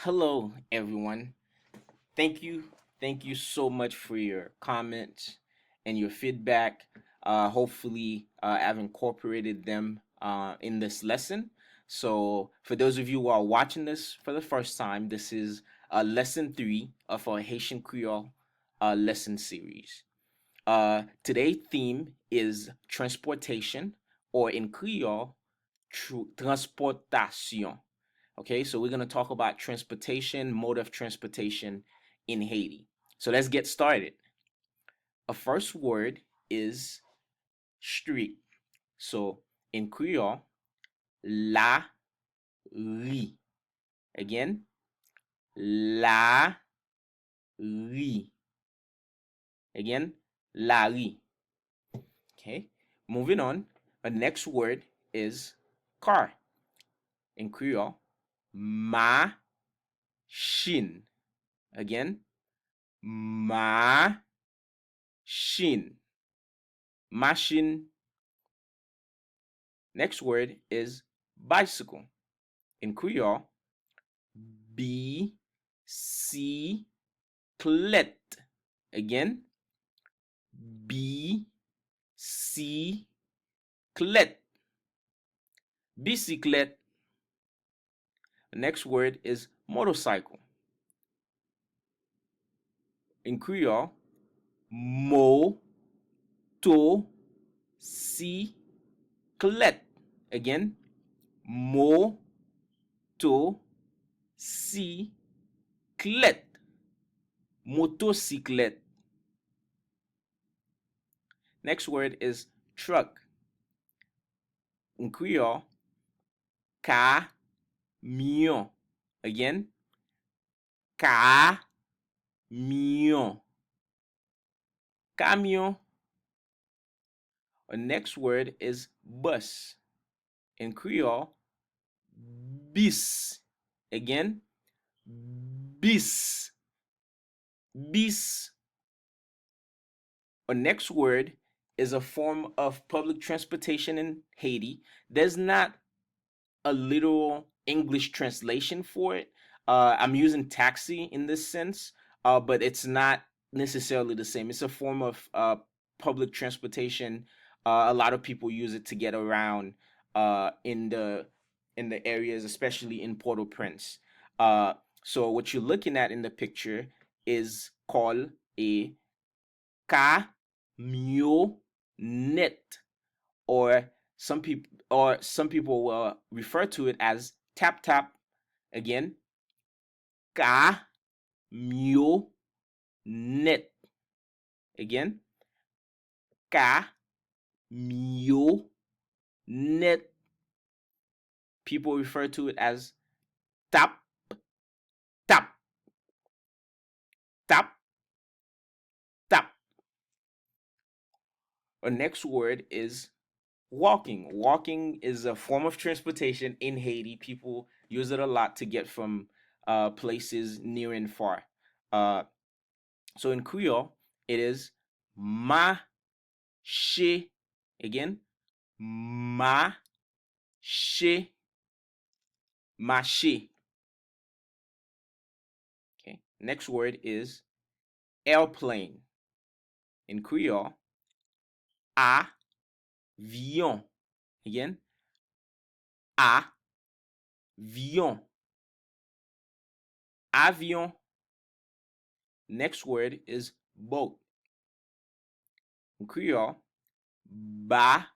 Hello, everyone. Thank you. Thank you so much for your comments and your feedback. Hopefully, I've incorporated them in this lesson. So, for those of you who are watching this for the first time, this is lesson three of our Haitian Creole lesson series. Today's theme is transportation, or in Creole, transportation. Okay, so we're going to talk about transportation, mode of transportation in Haiti. So let's get started. A first word is street. So in Creole, la rue. Again, la rue. Again, la rue. Okay, moving on. The next word is car. In Creole, machine. Again, machine. Machine. Next word is bicycle. In Creole, bicyclette. Again, bicyclette. Bicyclette. Next word is motorcycle. In Creole, motociclette. Again, motociclette. Motocyclette. Next word is truck. In Creole, camion. Again, camion. Camion. The next word is bus. In Creole, bis. Again, bis. Bis. The next word is a form of public transportation in Haiti. There's not a literal English translation for it. I'm using taxi in this sense, but it's not necessarily the same. It's a form of public transportation. A lot of people use it to get around in the areas, especially in Port-au-Prince. Uh, so what you're looking at in the picture is called a camionette, or some people will refer to it as tap tap. Again, camionette. Again, camionette. People refer to it as tap tap tap tap. Our next word is walking. Walking is a form of transportation in Haiti. People use it a lot to get from places near and far. Uh, so in Creole, it is marché. Again, marché, marché. Okay. Next word is airplane. In Creole, avion. Again, avion. Avion. Next word is boat. In Creole, bateau.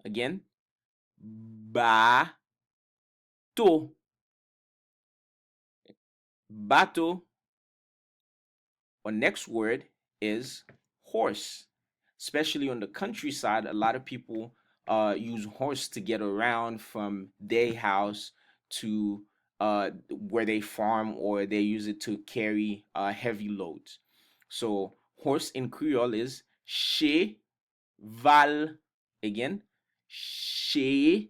Again, bateau. Bateau. Our next word is horse. Especially on the countryside, a lot of people use horse to get around from their house to where they farm, or they use it to carry heavy loads. So horse in Creole is cheval. Again, cheval.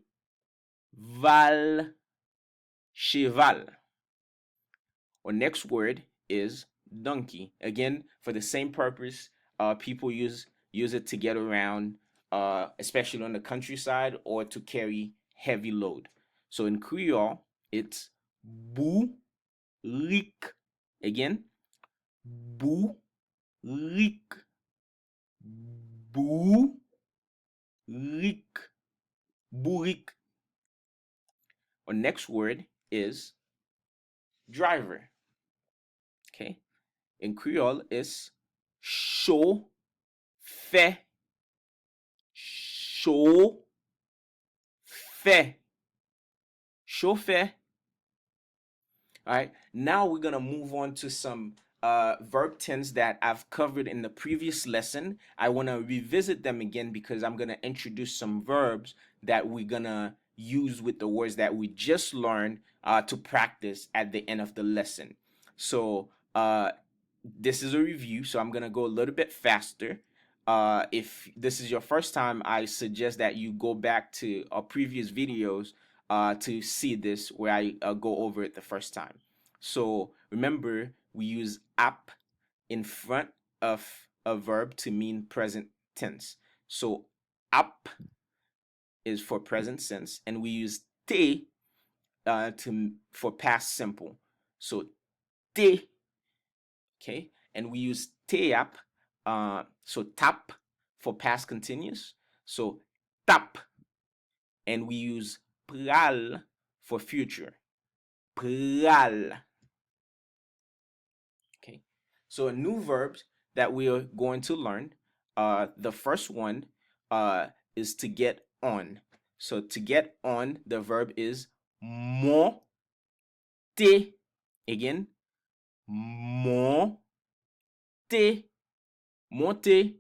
Cheval. Our next word is donkey. Again, for the same purpose, people use it to get around, especially on the countryside, or to carry heavy load. So in Creole, it's Bourrique. Again, bourrique. Bourrique. Bourrique. Our next word is driver. Okay. In Creole, it's chauffeur. Chauffeur. Chauffeur. All right, now we're gonna move on to some verb tense that I've covered in the previous lesson. I want to revisit them again because I'm gonna introduce some verbs that we're gonna use with the words that we just learned to practice at the end of the lesson. So this is a review, so I'm gonna go a little bit faster. If this is your first time, I suggest that you go back to our previous videos to see this where I go over it the first time. So remember, we use ap in front of a verb to mean present tense. So ap is for present tense, and we use te for past simple. So te, okay, and we use teap, so tap for past continuous. So tap, and we use pral for future. Pral. Okay. So new verbs that we are going to learn. The first one is to get on. So to get on, the verb is monter. Again, monter. Monter.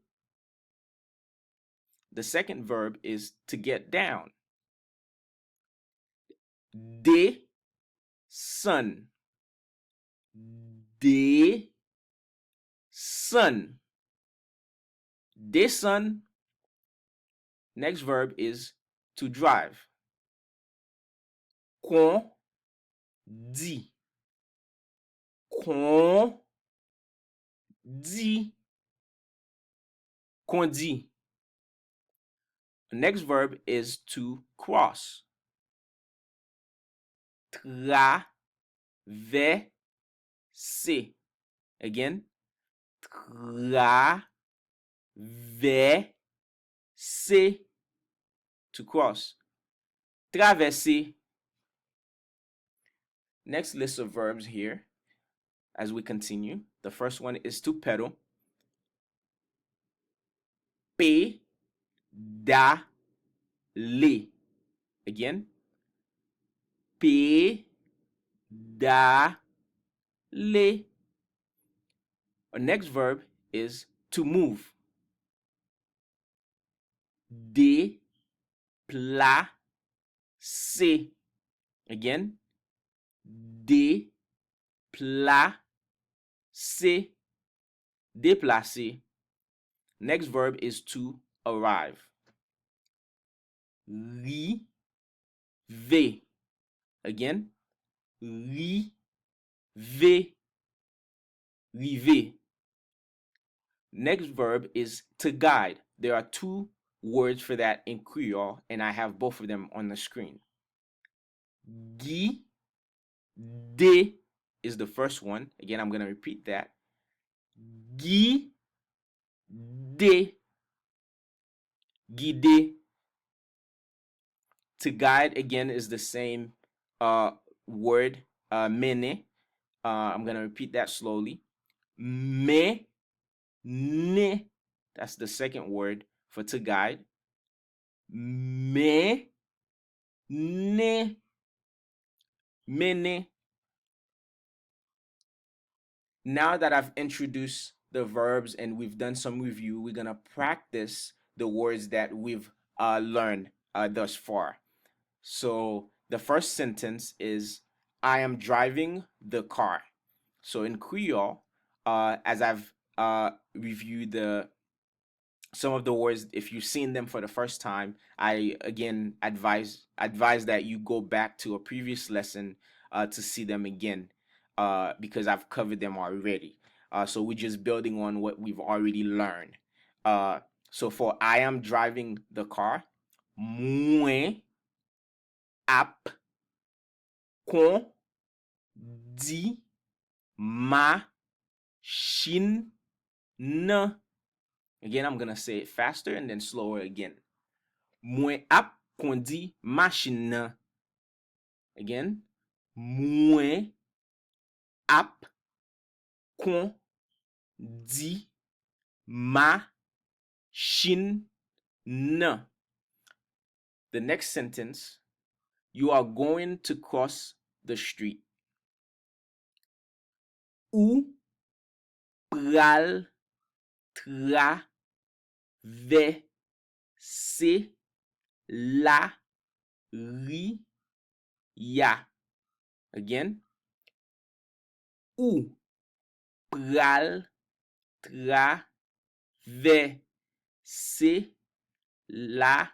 The second verb is to get down. Descend. Descend. Descend. Next verb is to drive. Conduit. Conduit. Conduit. The next verb is to cross. Traverser. Again. Traverser. To cross. Traverser. Next list of verbs here as we continue. The first one is to pedal. Pédaler. Again. Pédaler. Our next verb is to move. Déplacer. Again. Déplacer. Déplacer. Next verb is to arrive. River. Again. River. River. Next verb is to guide. There are two words for that in Creole, and I have both of them on the screen. Guider is the first one. Again, I'm going to repeat that. Guider. Guider. To guide, again, is the same word, mener. I'm going to repeat that slowly. Mener. That's the second word for to guide. Mener. Mener. Now that I've introduced the verbs and we've done some review, we're going to practice the words that we've learned thus far. So the first sentence is, I am driving the car. So in Creole, as I've reviewed some of the words, if you've seen them for the first time, I again advise that you go back to a previous lesson to see them again because I've covered them already. So we're just building on what we've already learned. So for I am driving the car, moi ap di machine. Again, I'm gonna say it faster and then slower again. Mwen ap kondi machine nan. Again, mwen ap kondi machine nan. The next sentence, you are going to cross the street. Ou pral traverser la ria. Again, ou pral traverser la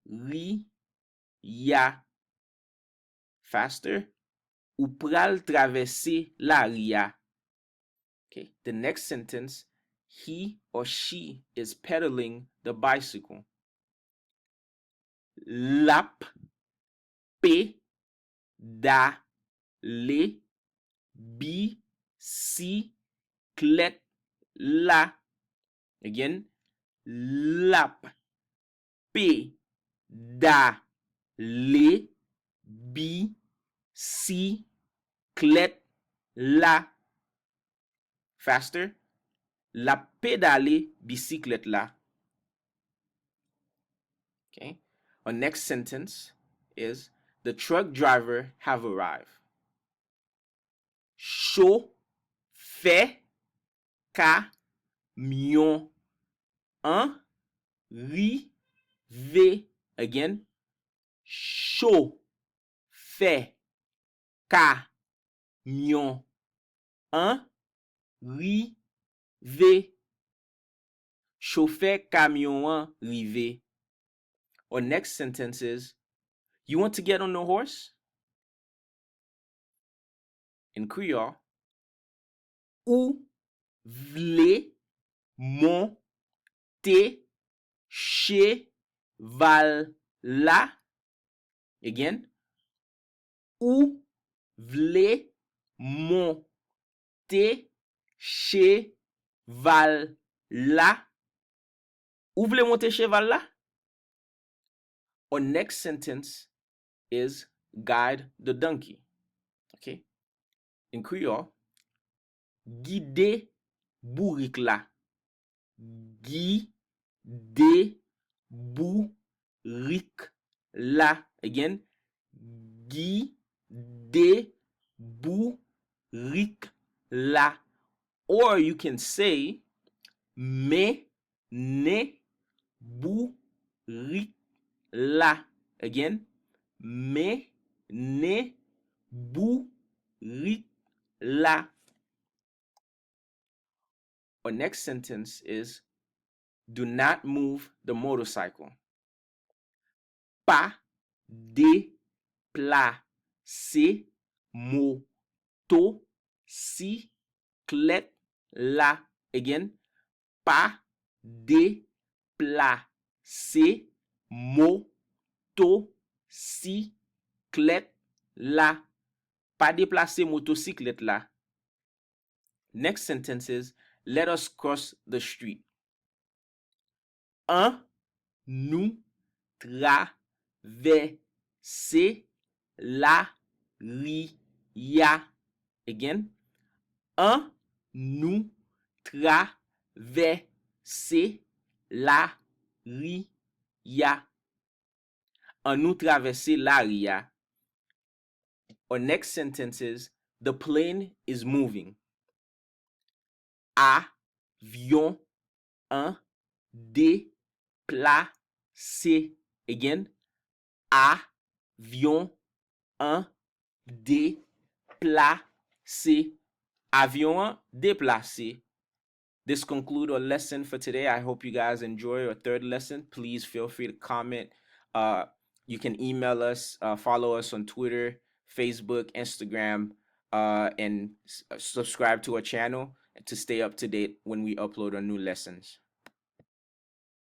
ria. Faster. Ou pral traverser la ria. Okay, the next sentence, he or she is pedaling the bicycle. Lap pe da le bicyclette la. Again, lap pe da le bicyclette la. Faster. La pédale bicyclette la. Okay. Our next sentence is the truck driver have arrived. Chauffeur camion arrivé. Again. Chauffeur camion arrivé. Chauffeur camion arrivé. Our next sentence is, you want to get on the horse? In Creole, ou vle monter cheval la. Again, ou vle monter cheval la. Ou vle monter cheval la? Our next sentence is guide the donkey. Okay. In Creole, guide bourrique la. Guide bourrique la. Again, guide bourrique la. Or you can say, me ne bourrique la. Again, me ne bourrique la. Our next sentence is, do not move the motorcycle. Pa déplacer motocyclette la. Again, pa déplacer motocyclette la. Pa déplacer motocyclette la. Next sentence is, let us cross the street. Nous traverser la ria. Again, nous traverser la ria. Nous traverser la ria. Our next sentence is, the plane is moving. Avion déplacé. Again, avion déplacé. Avion déplacé. This concludes our lesson for today. I hope you guys enjoy our third lesson. Please feel free to comment. You can email us, follow us on Twitter, Facebook, Instagram, and subscribe to our channel to stay up to date when we upload our new lessons.